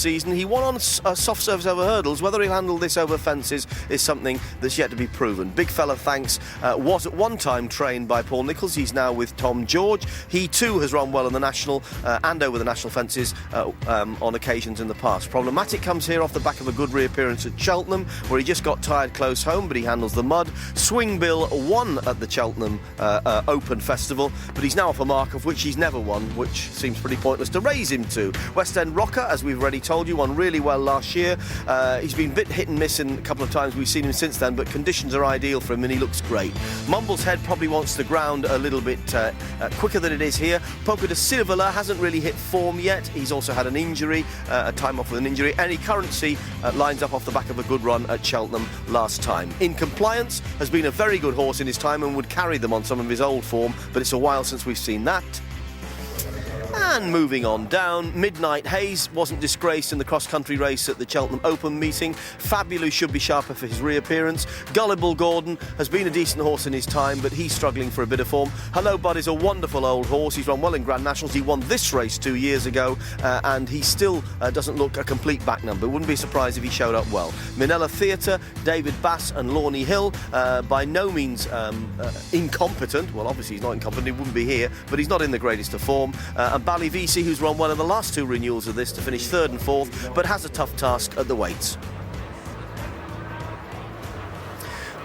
season. He won on soft serves over hurdles. Whether he'll handle this over fences is something that's yet to be proven. Big Fella Thanks was at one time trained by Paul Nicholls. He's now with Tom George. He too has run well in the national and over the national fences on occasions in the past. Problematic comes here off the back of a good reappearance at Cheltenham, where he just got tired close home, but he handles the mud. Swing Bill won at the Cheltenham Open Festival, but he's now off a mark of which he's never won, which seems pretty pointless to raise him to. West End Rocker, as we've already told you, won really well last year. He's been a bit hit and miss in a couple of times we've seen him since then, but conditions are ideal for him and he looks great. Mumble's Head probably wants the ground a little bit quicker than it is here. Poker de Silvala hasn't really hit form yet. He's also had an injury, a time off with an injury. Any Currency lines up off the back of a good run at Cheltenham last time. In Compliance has been a very good horse in his time and would carry them on some of his old form, but it's a while since we've seen that. And moving on down, Midnight Haze wasn't disgraced in the cross-country race at the Cheltenham Open meeting. Fabulous should be sharper for his reappearance. Gullible Gordon has been a decent horse in his time, but he's struggling for a bit of form. Hello Bud is a wonderful old horse. He's run well in Grand Nationals. He won this race 2 years ago, and he still doesn't look a complete back number. Wouldn't be surprised if he showed up well. Minella Theatre, David Bass and Lorney Hill, by no means incompetent. Well, obviously he's not incompetent, he wouldn't be here, but he's not in the greatest of form. And Ballyvisi, who's run one of the last two renewals of this to finish third and fourth, but has a tough task at the weights.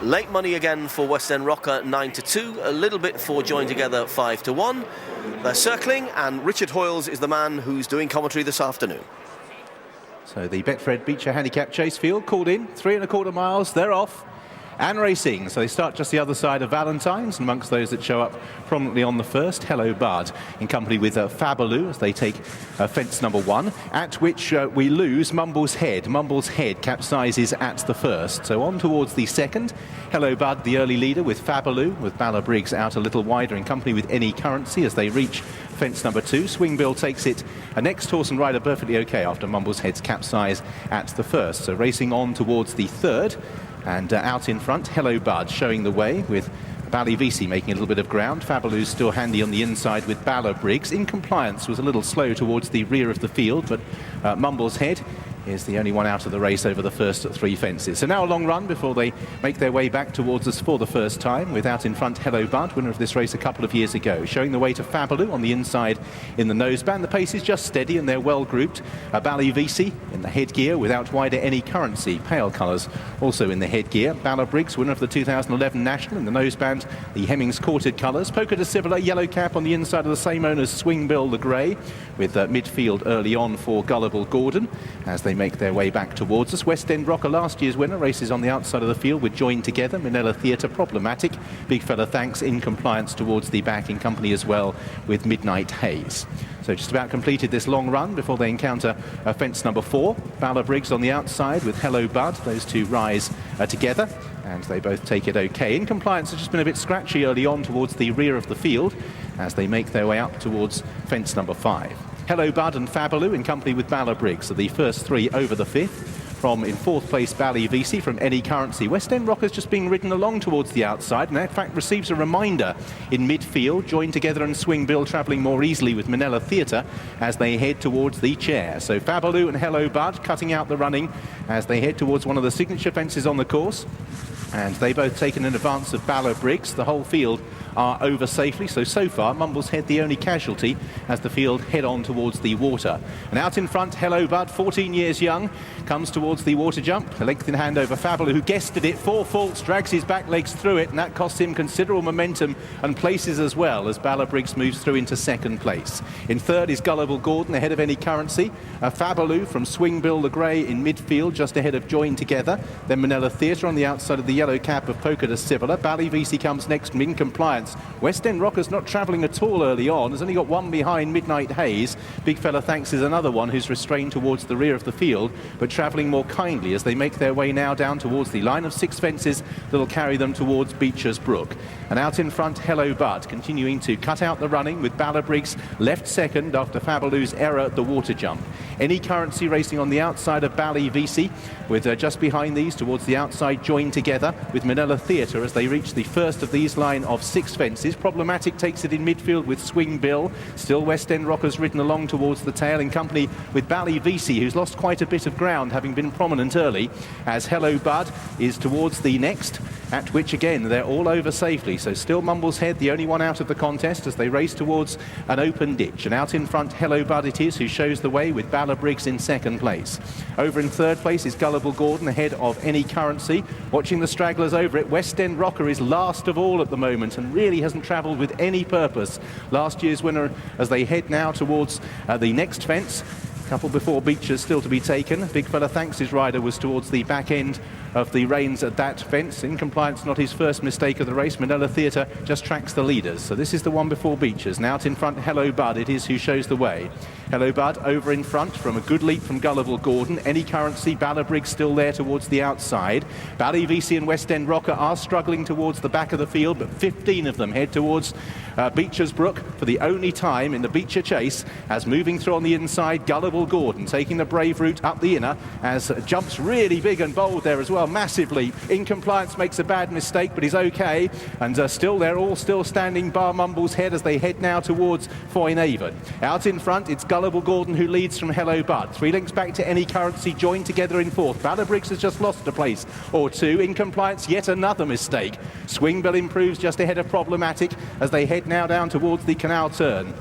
Late money again for West End Rocker, 9-2. A little bit for Join Together, 5-1. They're circling, and Richard Hoyles is the man who's doing commentary this afternoon. So the Betfred Becher Handicap chase field called in, 3¼ miles, they're off and racing. So they start just the other side of Valentine's, and amongst those that show up prominently on the first, Hello Bud, in company with Fabaloo, as they take fence number 1, at which we lose Mumble's Head. Mumble's Head capsizes at the first. So on towards the second, Hello Bud, the early leader, with Fabaloo, with Bala Briggs out a little wider in company with Any Currency as they reach fence number 2. Swing Bill takes it a next horse and rider perfectly okay after Mumble's Head's capsize at the first. So racing on towards the third, and out in front, Hello Bud showing the way with Ballyvisi making a little bit of ground. Fabaloo's still handy on the inside with Bala Briggs. In Compliance was a little slow towards the rear of the field, but Mumble's Head is the only one out of the race over the first 3 fences. So now a long run before they make their way back towards us for the first time, with out in front Hello Bud, winner of this race a couple of years ago, showing the way to Fabaloo on the inside in the noseband. The pace is just steady and they're well grouped. Ballyvisi in the headgear without wider Any Currency, pale colours also in the headgear. Bala Briggs, winner of the 2011 National, in the noseband, the Hemmings courted colours. Poker de Silvala, yellow cap on the inside of the same owner's Swing Bill, the grey, with midfield early on for Gullible Gordon as they make their way back towards us. West End Rocker, last year's winner, races on the outside of the field with Join Together. Minella Theatre, Problematic. Big Fella Thanks, In Compliance towards the back in company as well with Midnight Haze. So just about completed this long run before they encounter fence number 4. Bala Briggs on the outside with Hello Bud. Those two rise together and they both take it okay. In Compliance has just been a bit scratchy early on towards the rear of the field as they make their way up towards fence number 5. Hello Bud and Fabaloo in company with Bala Briggs are the first 3 over the 5th. From in 4th place, Ballyvisi from Any Currency. West End Rockers just being ridden along towards the outside, and in fact receives a reminder in midfield. Join Together and Swing Bill travelling more easily with Minella Theatre as they head towards the chair. So Fabaloo and Hello Bud cutting out the running as they head towards one of the signature fences on the course. And they both taken in advance of Bala Briggs. The whole field are over safely. So far, Mumble's Head the only casualty as the field head on towards the water. And out in front, Hello Bud, 14 years young, comes towards the water jump. A length in hand over Fabaloo, who guested it, 4 faults, drags his back legs through it, and that costs him considerable momentum and places as well as Bala Briggs moves through into 2nd place. In 3rd is Gullible Gordon, ahead of Any Currency. Fabaloo from Swing Bill the Grey in midfield, just ahead of Join Together. Then Minella Theatre on the outside of the yellow cap of Poker de Silvala. Ballyvisi comes next from In Compliance. West End Rockers not travelling at all early on, has only got 1 behind Midnight Haze. Big Fella Thanks is another one who's restrained towards the rear of the field, but travelling more kindly as they make their way now down towards the line of 6 fences that'll carry them towards Becher's Brook. And out in front, Hello Bud, continuing to cut out the running with Bala Briggs left second after Fabaloo's error at the water jump. Any Currency racing on the outside of Ballyvisi, with just behind these towards the outside Join Together with Minella Theatre as they reach the first of these line of 6 loose fences. Problematic takes it in midfield with Swing Bill. Still West End Rockers ridden along towards the tail in company with Ballyvisi, who's lost quite a bit of ground, having been prominent early, as Hello Bud is towards the next, at which again they're all over safely. So still Mumble's Head, the only one out of the contest, as they race towards an open ditch. And out in front, Hello Bud it is, who shows the way with Balla Briggs in second place. Over in third place is Gullible Gordon, ahead of Any Currency. Watching the stragglers over it, West End Rocker is last of all at the moment and really hasn't travelled with any purpose. Last year's winner, as they head now towards the next fence. Couple before Becher still to be taken. Big Fella Thanks, his rider, was towards the back end of the reins at that fence. In compliance, not his first mistake of the race. Manila Theatre just tracks the leaders. So this is the one before Becher's. Now out in front, Hello Bud it is who shows the way. Hello Bud over in front from a good leap from Gullible Gordon. Any Currency, Balla Briggs still there towards the outside. Ballyvisi and West End Rocker are struggling towards the back of the field, but 15 of them head towards Becher's Brook for the only time in the Becher chase, as moving through on the inside, Gullible Gordon taking the brave route up the inner, as jumps really big and bold there as well, massively. In compliance makes a bad mistake, but he's okay, and still they're all still standing bar Mumble's Head as they head now towards Foynaven. Out in front, it's Gullible Gordon who leads from Hello Bud. 3 links back to Any Currency, joined together in fourth. Balla Briggs has just lost a place or two. In compliance, yet another mistake. Swing Bill improves just ahead of Problematic as they head now down towards the canal turn.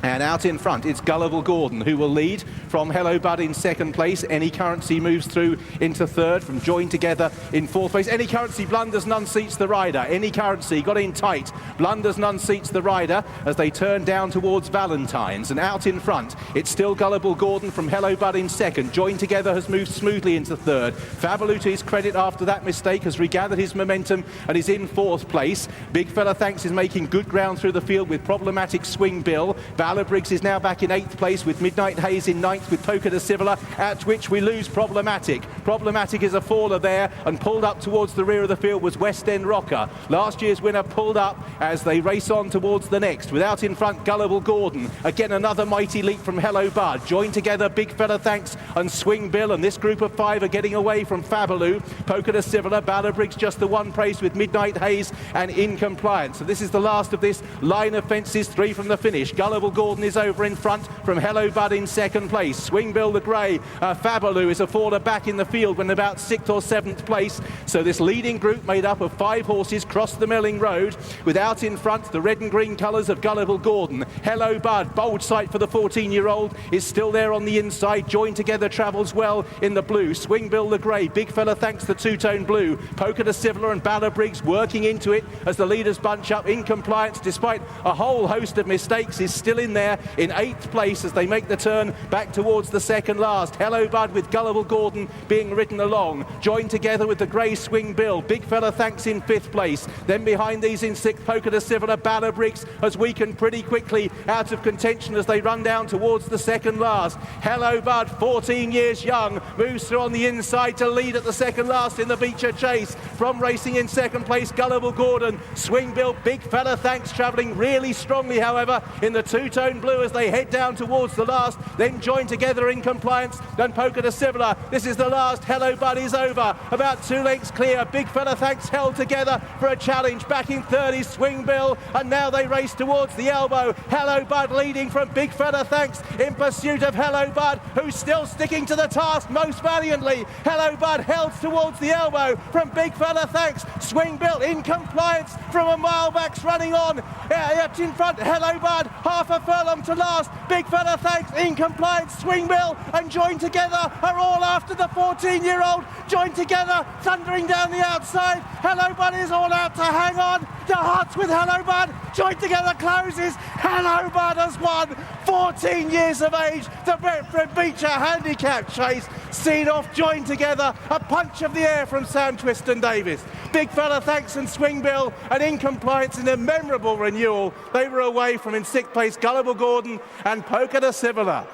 And out in front, it's Gullible Gordon who will lead from Hello Bud in second place. Any Currency moves through into third from Joined Together in fourth place. Any Currency blunders and unseats the rider. Any Currency got in tight, blunders and unseats the rider as they turn down towards Valentine's. And out in front, it's still Gullible Gordon from Hello Bud in second. Joined Together has moved smoothly into third. Fabaloo, to his credit, after that mistake, has regathered his momentum and is in fourth place. Big Fella Thanks is making good ground through the field with Problematic Swing Bill. Balla Briggs is now back in 8th place with Midnight Haze in 9th with Poker de Civila, at which we lose Problematic. Problematic is a faller there, and pulled up towards the rear of the field was West End Rocker. Last year's winner pulled up as they race on towards the next. Without in front, Gullible Gordon. Again, another mighty leap from Hello Bud. Joined together, Big Fella Thanks and Swing Bill, and this group of 5 are getting away from Fabaloo. Poker de Civila, Balla Briggs just the one place with Midnight Haze and In Compliance. So this is the last of this line of fences, 3 from the finish. Gullible Gordon is over in front from Hello Bud in second place. Swing Bill the Grey, Fabaloo is a faller back in the field when about 6th or 7th place. So this leading group made up of 5 horses cross the Milling Road, without in front the red and green colours of Gullible Gordon. Hello Bud, bold sight for the 14-year-old, is still there on the inside. Joined Together travels well in the blue. Swing Bill the Grey, Big Fella Thanks the two-tone blue. Poker de Civila and Balla Briggs working into it as the leaders bunch up. In Compliance, despite a whole host of mistakes, is still in there in 8th place as they make the turn back towards the second last. Hello Bud with Gullible Gordon being ridden along. Joined together with the Grey Swing Bill. Big Fella Thanks in 5th place. Then behind these in 6th, Poker de Civila. Balla Briggs has weakened pretty quickly out of contention as they run down towards the second last. Hello Bud, 14 years young, moves through on the inside to lead at the second last in the Becher chase. From racing in second place, Gullible Gordon. Swing Bill, Big Fella Thanks travelling really strongly, however, in the two-tone blue as they head down towards the last. Then Joined Together In Compliance, then Poker de Civila. This is the last. Hello Bud is over, about 2 lengths clear. Big Fella Thanks held together for a challenge. Back in third is Swing Bill, and now they race towards the elbow. Hello Bud leading from Big Fella Thanks in pursuit of Hello Bud, who's still sticking to the task most valiantly. Hello Bud held towards the elbow from Big Fella Thanks. Swing Bill In Compliance from a mile back's running on. Up in front, Hello Bud, half a furlong to last. Big Fella Thanks, In Compliance, Swing Bill and Joined Together are all after the 14-year-old. Joined Together, thundering down the outside. Hello Bud is all out to hang on. The hearts with Hello Bud. Joined Together closes. Hello Bud has won. 14 years of age. The Betfred Becher Handicap chase. Seen off Joined Together. A punch of the air from Sam Twiston-Davies. Big Fella Thanks and Swing Bill, and In Compliance in a memorable renewal. They were away from in 6th place Gullible Gordon and Poker de Civila.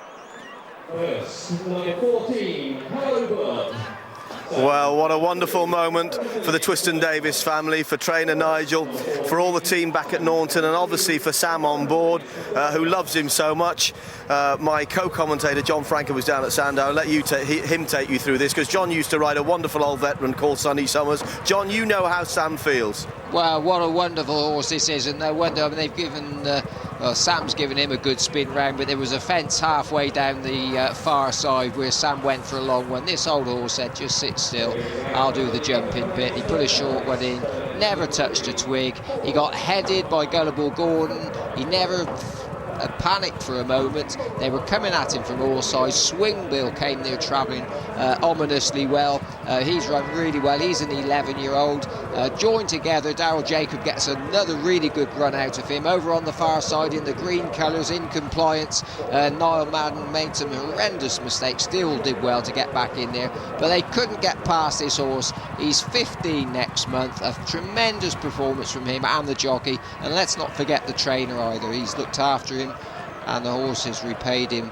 Yes, number 14, Hello Bud. Well, what a wonderful moment for the Twiston-Davies family, for trainer Nigel, for all the team back at Naunton, and obviously for Sam on board, who loves him so much. My co-commentator John Franco was down at Sandow. I'll let him take you through this, because John used to ride a wonderful old veteran called Sonny Summers. John, you know how Sam feels. Well, what a wonderful horse this is, and no wonder. I mean, they've given, well, Sam's given him a good spin round, but there was a fence halfway down the far side where Sam went for a long one. This old horse said, just sit still, I'll do the jumping bit. He put a short one in, never touched a twig. He got headed by Gullible Gordon. He never panicked for a moment. They were coming at him from all sides. Swingbill came there travelling ominously well. He's run really well. He's an 11-year-old. Joined together, Darryl Jacob gets another really good run out of him. Over on the far side in the green colours, in compliance, Niall Madden made some horrendous mistakes, still did well to get back in there, but they couldn't get past this horse. He's 15 next month. A tremendous performance from him and the jockey, and let's not forget the trainer either. He's looked after him, and the horse has repaid him